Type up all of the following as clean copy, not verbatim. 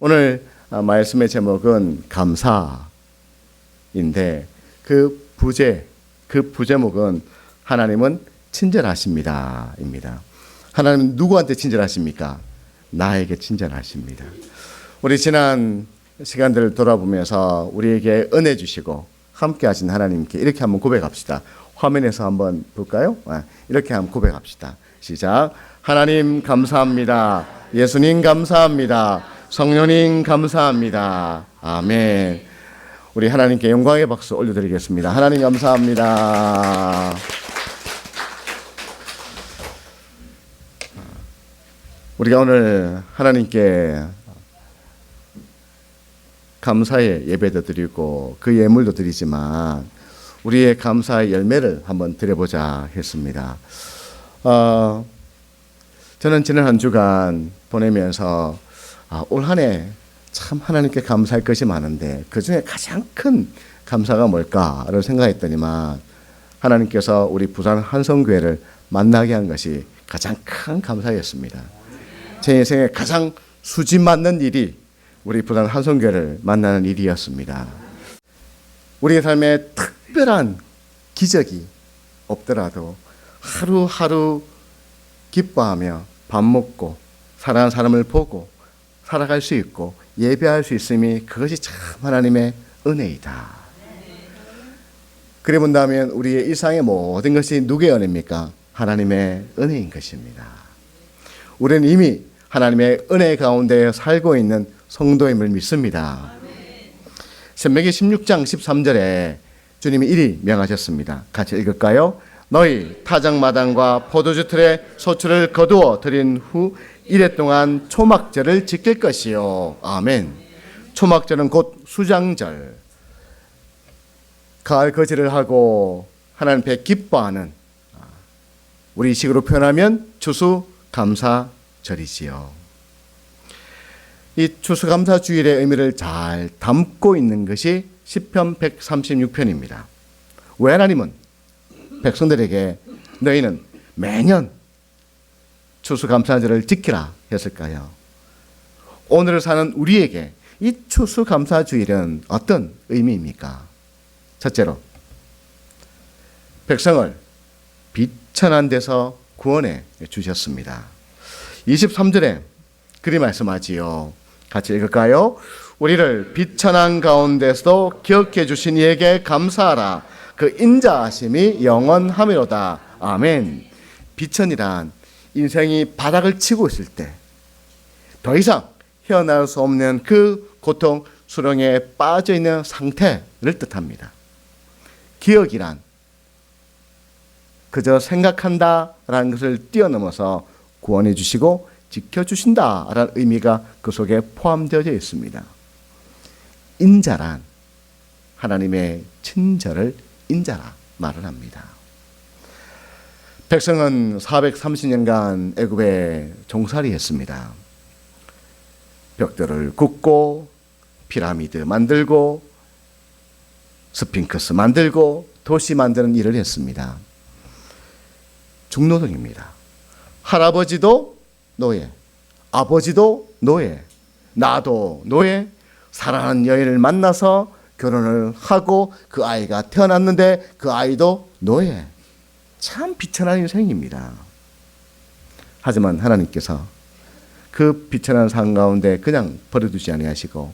오늘 말씀의 제목은 감사인데 그 부제목은 하나님은 친절하십니다 입니다. 하나님은 누구한테 친절하십니까? 나에게 친절하십니다. 우리 지난 시간들을 돌아보면서 우리에게 은혜 주시고 함께 하신 하나님께 이렇게 한번 고백합시다. 화면에서 한번 볼까요? 이렇게 한번 고백합시다. 시작. 하나님 감사합니다. 예수님 감사합니다. 성령님 감사합니다. 아멘. 우리 하나님께 영광의 박수 올려드리겠습니다. 하나님 감사합니다. 우리가 오늘 하나님께 감사의 예배도 드리고 그 예물도 드리지만 우리의 감사의 열매를 한번 드려보자 했습니다. 저는 지난 한 주간 보내면서 올 한 해 참 하나님께 감사할 것이 많은데 그 중에 가장 큰 감사가 뭘까를 생각했더니만 하나님께서 우리 부산 한성교회를 만나게 한 것이 가장 큰 감사였습니다. 제 인생에 가장 수지 맞는 일이 우리 부산 한성교회를 만나는 일이었습니다. 우리의 삶에 특별한 기적이 없더라도 하루하루 기뻐하며 밥 먹고 사랑하는 사람을 보고 살아갈 수 있고 예배할 수 있음이 그것이 참 하나님의 은혜이다. 그래 본다면 우리의 일상의 모든 것이 누구의 은혜입니까? 하나님의 은혜인 것입니다. 우리는 이미 하나님의 은혜 가운데 살고 있는 성도임을 믿습니다. 신명기 16장 13절에 주님이 이리 명하셨습니다. 같이 읽을까요? 너희 타작마당과 포도주 틀에 소출을 거두어 드린 후 이래 동안 초막절을 지킬 것이요. 아멘. 초막절은 곧 수장절. 가을 거지를 하고 하나님 앞에 기뻐하는, 우리 식으로 표현하면 추수감사절이지요. 이 추수감사주일의 의미를 잘 담고 있는 것이 시편 136편입니다. 왜 하나님은 백성들에게 너희는 매년 추수감사절을 지키라 했을까요? 오늘을 사는 우리에게 이 추수감사주일은 어떤 의미입니까? 첫째로 백성을 비천한 데서 구원해 주셨습니다. 23절에 그리 말씀하지요. 같이 읽을까요? 우리를 비천한 가운데서도 기억해 주신 이에게 감사하라. 그 인자하심이 영원하미로다. 아멘. 비천이란 인생이 바닥을 치고 있을 때 더 이상 헤어나올 수 없는 그 고통 수렁에 빠져 있는 상태를 뜻합니다. 기억이란 그저 생각한다라는 것을 뛰어넘어서 구원해 주시고 지켜주신다라는 의미가 그 속에 포함되어 있습니다. 인자란 하나님의 친절을 인자라 말을 합니다. 백성은 430년간 애굽에 종살이했습니다. 벽돌을 굽고 피라미드 만들고 스핑크스 만들고 도시 만드는 일을 했습니다. 중노동입니다. 할아버지도 노예, 아버지도 노예, 나도 노예, 사랑하는 여인을 만나서 결혼을 하고 그 아이가 태어났는데 그 아이도 노예. 참 비천한 인생입니다. 하지만 하나님께서 그 비천한 삶 가운데 그냥 버려두지 아니하시고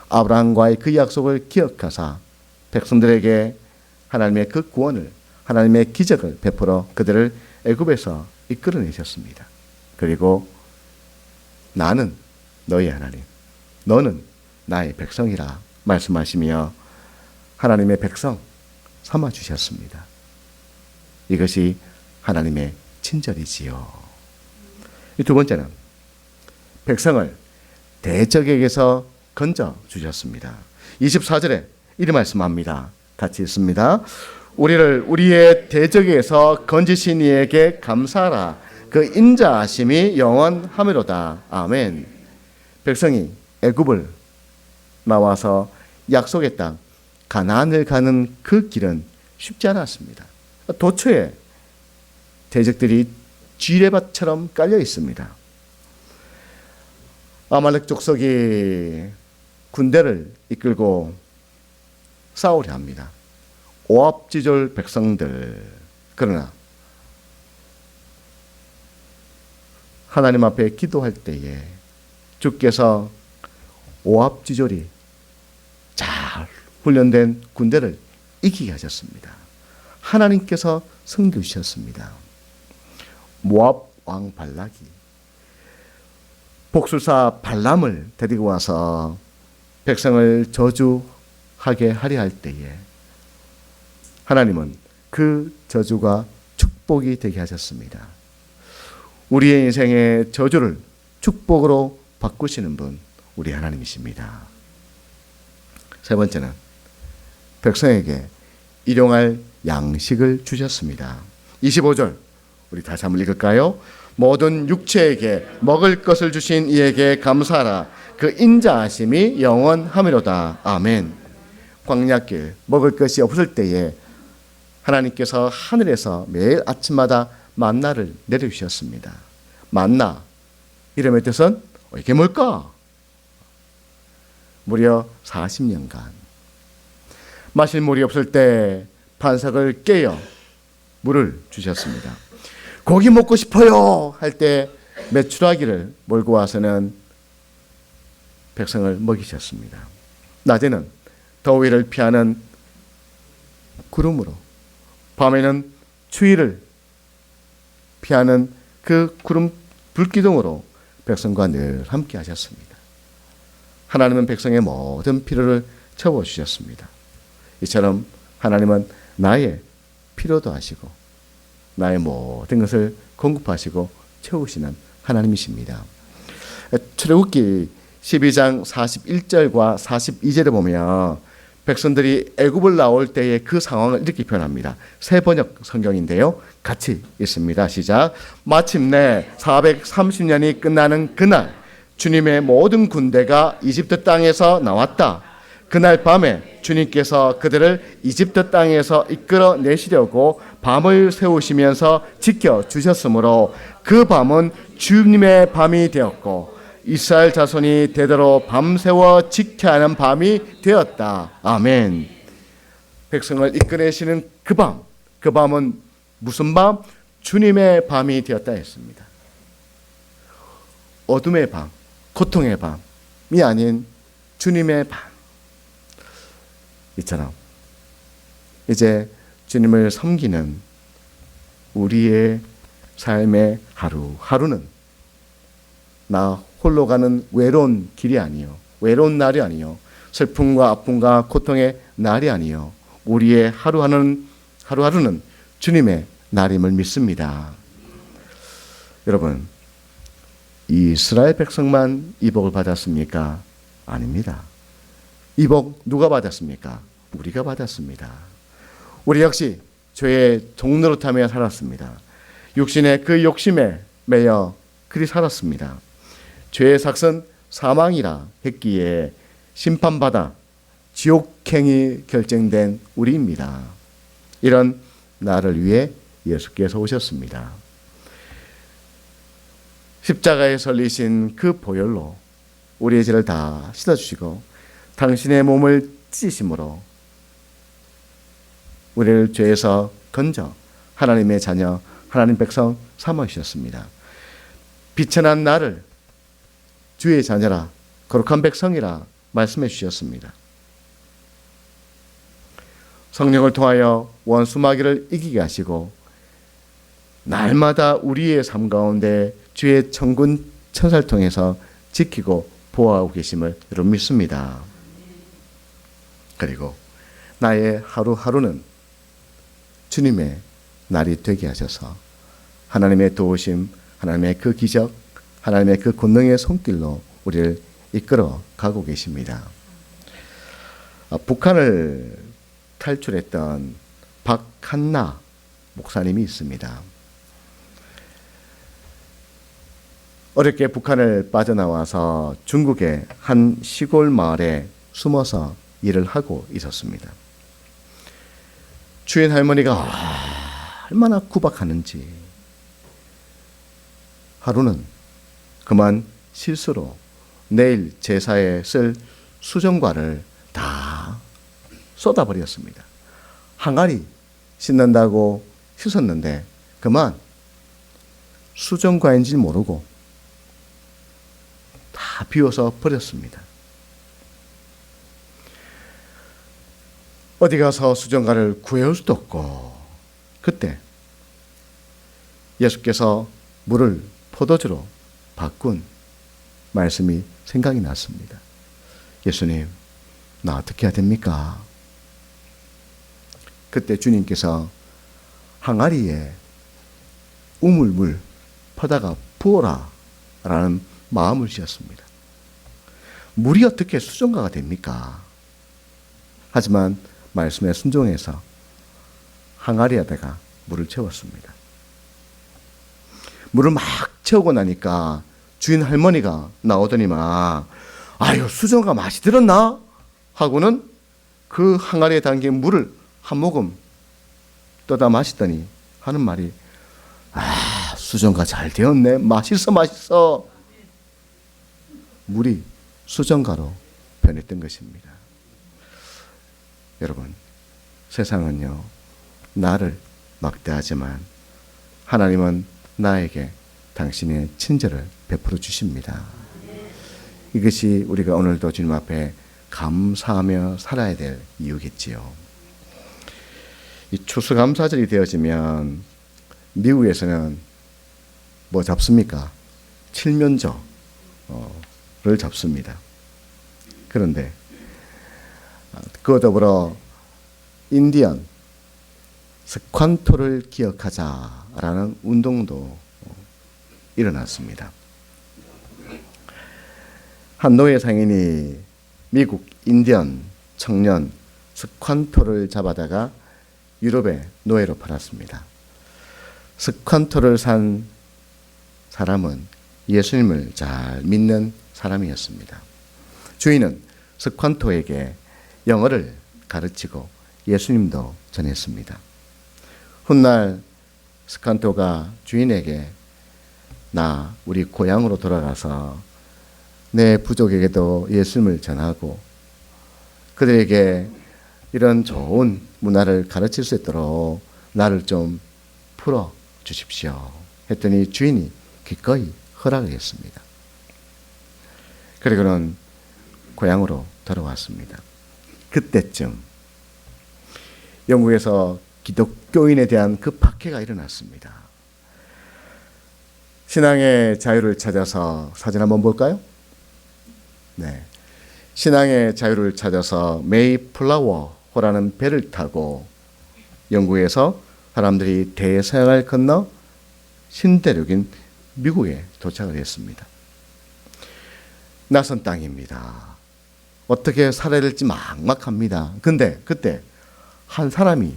아브라함과의 그 약속을 기억하사 백성들에게 하나님의 그 구원을, 하나님의 기적을 베풀어 그들을 애굽에서 이끌어내셨습니다. 그리고 나는 너희 하나님, 너는 나의 백성이라 말씀하시며 하나님의 백성 삼아주셨습니다. 이것이 하나님의 친절이지요. 두 번째는 백성을 대적에게서 건져주셨습니다. 24절에 이리 말씀합니다. 같이 읽습니다. 우리를 우리의 대적에서 건지신 이에게 감사하라. 그 인자하심이 영원하미로다. 아멘. 백성이 애굽을 나와서 약속의 땅 가나안을 가는 그 길은 쉽지 않았습니다. 도처에 대적들이 지뢰밭처럼 깔려 있습니다. 아말렉 족속이 군대를 이끌고 싸우려 합니다. 오합지졸 백성들. 그러나 하나님 앞에 기도할 때에 주께서 오합지졸이 잘 훈련된 군대를 이기게 하셨습니다. 하나님께서 승리 주셨습니다. 모압 왕 발락이 복술사 발람을 데리고 와서 백성을 저주하게 하려 할 때에 하나님은 그 저주가 축복이 되게 하셨습니다. 우리의 인생의 저주를 축복으로 바꾸시는 분, 우리 하나님이십니다. 세 번째는 백성에게 일용할 양식을 주셨습니다. 25절 우리 다시 한번 읽을까요? 모든 육체에게 먹을 것을 주신 이에게 감사하라. 그 인자하심이 영원하미로다. 아멘. 광야길 먹을 것이 없을 때에 하나님께서 하늘에서 매일 아침마다 만나를 내려주셨습니다. 만나 이름의 뜻은 이게 뭘까? 무려 40년간 마실 물이 없을 때 반석을 깨어 물을 주셨습니다. 고기 먹고 싶어요 할 때 메추라기를 몰고 와서는 백성을 먹이셨습니다. 낮에는 더위를 피하는 구름으로, 밤에는 추위를 피하는 그 구름 불기둥으로 백성과 늘 함께 하셨습니다. 하나님은 백성의 모든 필요를 채워주셨습니다. 이처럼 하나님은 나의 필요도 하시고 나의 모든 것을 공급하시고 채우시는 하나님이십니다. 출애굽기 12장 41절과 42절에 보면 백성들이 애굽을 나올 때의 그 상황을 이렇게 표현합니다. 새 번역 성경인데요. 같이 읽습니다. 시작. 마침내 430년이 끝나는 그날 주님의 모든 군대가 이집트 땅에서 나왔다. 그날 밤에 주님께서 그들을 이집트 땅에서 이끌어 내시려고 밤을 세우시면서 지켜주셨으므로 그 밤은 주님의 밤이 되었고 이스라엘 자손이 대대로 밤새워 지켜야 하는 밤이 되었다. 아멘. 백성을 이끌어내시는 그 밤, 그 밤은 무슨 밤? 주님의 밤이 되었다 했습니다. 어둠의 밤, 고통의 밤이 아닌 주님의 밤. 이처럼 이제 주님을 섬기는 우리의 삶의 하루하루는 나 홀로 가는 외로운 길이 아니요, 외로운 날이 아니요, 슬픔과 아픔과 고통의 날이 아니요, 우리의 하루하루는 주님의 날임을 믿습니다. 여러분, 이스라엘 백성만 이 복을 받았습니까? 아닙니다. 이 복 누가 받았습니까? 우리가 받았습니다. 우리 역시 죄의 종로로 타며 살았습니다. 육신의 그 욕심에 매여 그리 살았습니다. 죄의 삭은 사망이라 했기에 심판받아 지옥행이 결정된 우리입니다. 이런 나를 위해 예수께서 오셨습니다. 십자가에 설리신 그 보혈로 우리의 죄를 다 씻어주시고 당신의 몸을 찢으심으로 우리를 죄에서 건져 하나님의 자녀, 하나님 백성 삼으셨습니다. 비천한 나를 주의 자녀라, 거룩한 백성이라 말씀해 주셨습니다. 성령을 통하여 원수 마귀를 이기게 하시고 날마다 우리의 삶 가운데 주의 천군 천사를 통해서 지키고 보호하고 계심을 여러분 믿습니다. 그리고 나의 하루하루는 주님의 날이 되게 하셔서 하나님의 도우심, 하나님의 그 기적, 하나님의 그 권능의 손길로 우리를 이끌어 가고 계십니다. 북한을 탈출했던 박한나 목사님이 있습니다. 어렵게 북한을 빠져나와서 중국의 한 시골 마을에 숨어서 일을 하고 있었습니다. 주인 할머니가 얼마나 구박하는지 하루는 그만 실수로 내일 제사에 쓸 수정과를 다 쏟아버렸습니다. 항아리 씻는다고 씻었는데 그만 수정과인지 모르고 다 비워서 버렸습니다. 어디 가서 수정과를 구해올 수도 없고, 그때 예수께서 물을 포도주로 바꾼 말씀이 생각이 났습니다. 예수님, 나 어떻게 해야 됩니까? 그때 주님께서 항아리에 우물물 퍼다가 부어라 라는 마음을 주셨습니다. 물이 어떻게 수정과가 됩니까? 하지만 말씀에 순종해서 항아리에다가 물을 채웠습니다. 물을 막 채우고 나니까 주인 할머니가 나오더니만, 아유, 수정과 맛이 들었나? 하고는 그 항아리에 담긴 물을 한 모금 떠다 마시더니 하는 말이, 아, 수정과 잘 되었네. 맛있어. 물이 수정과로 변했던 것입니다. 여러분, 세상은요, 나를 막대하지만 하나님은 나에게 당신의 친절을 베풀어 주십니다. 이것이 우리가 오늘도 주님 앞에 감사하며 살아야 될 이유겠지요. 이 추수감사절이 되어지면 미국에서는 뭐 잡습니까? 칠면조를 잡습니다. 그런데 그와 더불어 인디언 스퀀토를 기억하자라는 운동도 일어났습니다. 한 노예 상인이 미국 인디언 청년 스퀀토를 잡아다가 유럽의 노예로 팔았습니다. 스퀀토를 산 사람은 예수님을 잘 믿는 사람이었습니다. 주인은 스퀀토에게 영어를 가르치고 예수님도 전했습니다. 훗날 스칸토가 주인에게 나 우리 고향으로 돌아가서 내 부족에게도 예수님을 전하고 그들에게 이런 좋은 문화를 가르칠 수 있도록 나를 좀 풀어 주십시오 했더니 주인이 기꺼이 허락을 했습니다. 그리고는 고향으로 돌아왔습니다. 그때쯤 영국에서 기독교인에 대한 그 박해가 일어났습니다. 신앙의 자유를 찾아서 사진 한번 볼까요? 네, 신앙의 자유를 찾아서 메이플라워호라는 배를 타고 영국에서 사람들이 대서양을 건너 신대륙인 미국에 도착을 했습니다. 낯선 땅입니다. 어떻게 살아야 될지 막막합니다. 근데 그때 한 사람이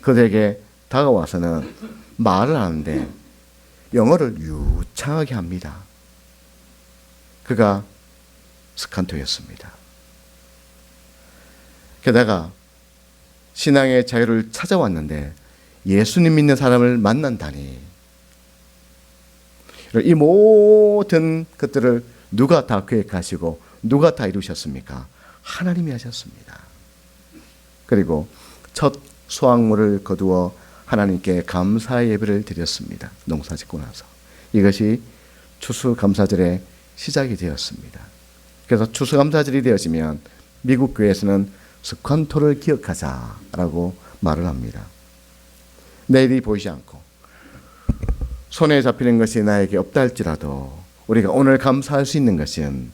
그들에게 다가와서는 말을 하는데 영어를 유창하게 합니다. 그가 스칸토였습니다. 게다가 신앙의 자유를 찾아왔는데 예수님 믿는 사람을 만난다니, 이 모든 것들을 누가 다 계획하시고 누가 다 이루셨습니까? 하나님이 하셨습니다. 그리고 첫 수확물을 거두어 하나님께 감사의 예배를 드렸습니다. 농사 짓고 나서. 이것이 추수감사절의 시작이 되었습니다. 그래서 추수감사절이 되어지면 미국 교회에서는 스칸토를 기억하자라고 말을 합니다. 내일이 보이지 않고 손에 잡히는 것이 나에게 없다 할지라도 우리가 오늘 감사할 수 있는 것은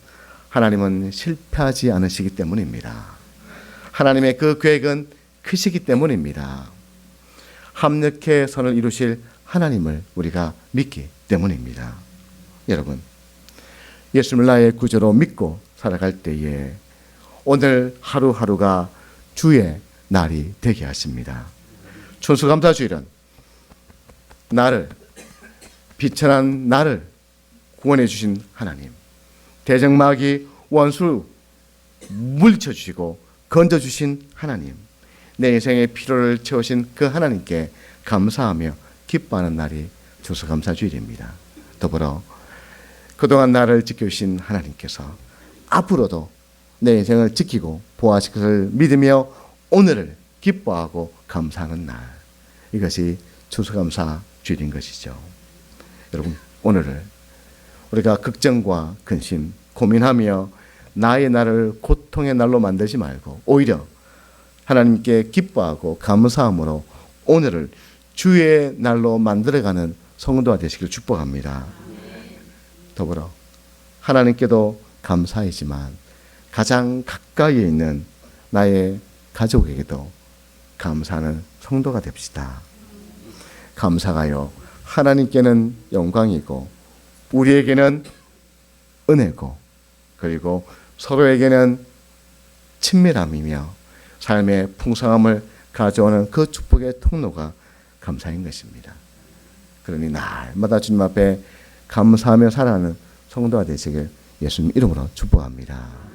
하나님은 실패하지 않으시기 때문입니다. 하나님의 그 계획은 크시기 때문입니다. 합력해 선을 이루실 하나님을 우리가 믿기 때문입니다. 여러분, 예수님을 나의 구주로 믿고 살아갈 때에 오늘 하루하루가 주의 날이 되게 하십니다. 추수감사주일은 나를, 비천한 나를 구원해 주신 하나님, 대적마귀 원수 물리쳐 주시고 건져 주신 하나님, 내 인생의 필요를 채우신 그 하나님께 감사하며 기뻐하는 날이 추수감사주일입니다. 더불어 그동안 나를 지켜주신 하나님께서 앞으로도 내 인생을 지키고 보호하실 것을 믿으며 오늘을 기뻐하고 감사하는 날, 이것이 추수감사 주일인 것이죠. 여러분, 오늘을 우리가 걱정과 근심, 고민하며 나의 날을 고통의 날로 만들지 말고 오히려 하나님께 기뻐하고 감사함으로 오늘을 주의 날로 만들어가는 성도가 되시길 축복합니다. 더불어 하나님께도 감사이지만 가장 가까이에 있는 나의 가족에게도 감사하는 성도가 됩시다. 감사가요, 하나님께는 영광이고 우리에게는 은혜고 그리고 서로에게는 친밀함이며 삶의 풍성함을 가져오는 그 축복의 통로가 감사인 것입니다. 그러니 날마다 주님 앞에 감사하며 살아가는 성도가 되시길 예수님 이름으로 축복합니다.